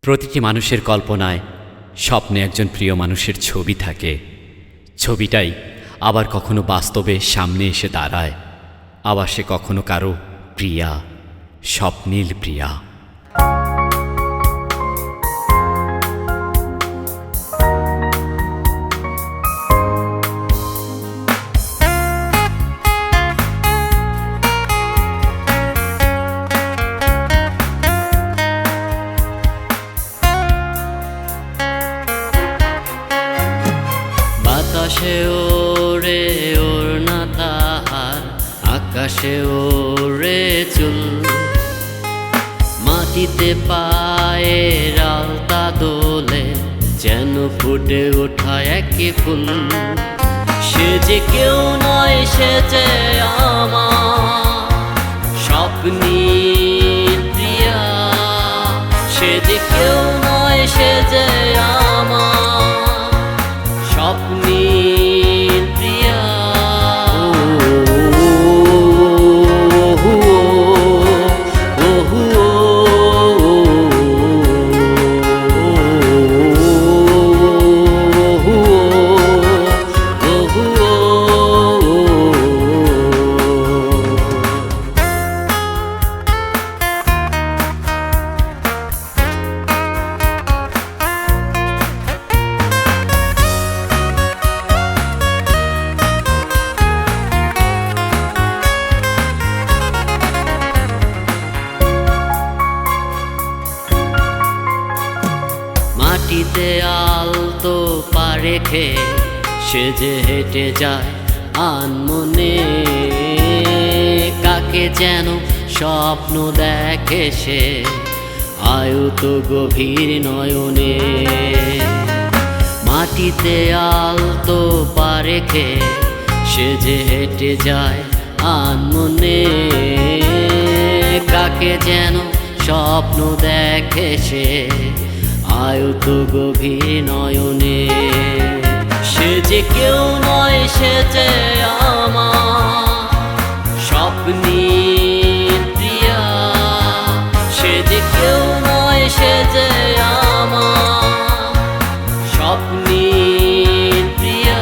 প্রতিটি মানুষের কল্পনায় স্বপ্নে একজন প্রিয় মানুষের ছবি থাকে। ছবিটাই আবার কখনো বাস্তবে সামনে এসে দাঁড়ায়। আবার সে কখনো কারো প্রিয়া, স্বপ্নীল প্রিয়া। বাতাসে ওরে ওড়না তাহার, আকাশে ওরে চুল, মাটিতে পায়ের আলতা দোলে, যেন ফুটে ওঠা একে ফুল। সে যে কেউ নয়, সে যে আমার স্বপ্নীল প্রিয়া। সে যে কেউ নয়, সে যে আমার স্বপ্নীল প্রিয়া। মাটিতে আলতো পা রেখে সে যে হেঁটে যায় আনমনে, কাকে যেন স্বপ্ন দেখে সে আয়ত গভীর নয়নে। মাটিতে আলতো পা রেখে সে যে হেঁটে যায় আনমনে, কাকে যেন স্বপ্ন দেখে সে আয়ত গভীর নয়নে। সে যে কেউ নয়, সে যে আমার স্বপ্নীল প্রিয়া। সে যে কেউ নয়, সে যে আমার স্বপ্নীল প্রিয়া।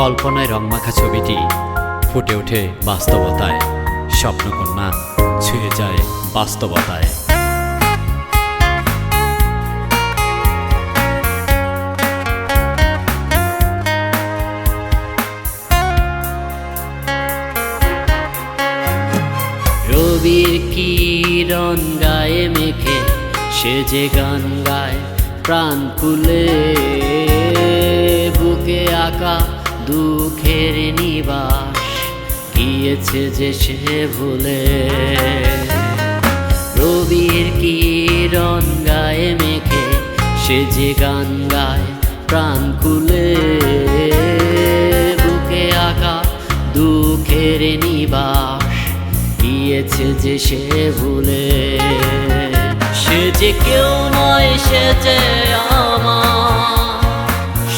কল্পনায় রংমাখা ছবিটি ফুটে ওঠে বাস্তবতায়। স্বপ্নকন্যা ছুঁয়ে যায় বাস্তবতায়। রবির কিরণ গায়ে মেখে সে যে গান গায় প্রাণ খুলে, বুকে আঁকা দুঃখের নিবাস গিয়েছে যে সে ভুলে। রবির কিরণ গায়ে মেখে সে যে গান গায় প্রাণ খুলে, বুকে আঁকা দুঃখের নিবাস গিয়েছে যে সে ভুলে। সে যে কেউ নয়, সে যে আমার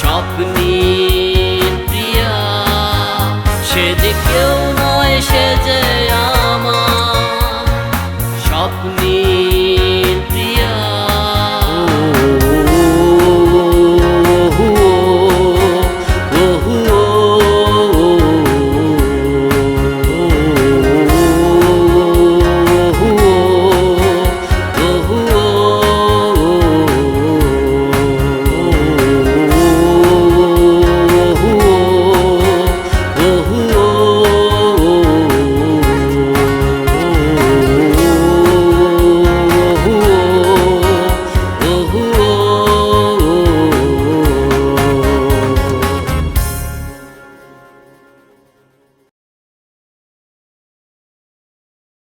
স্বপ্নীল প্রিয়া। সে যে কেউ নয়, সে যে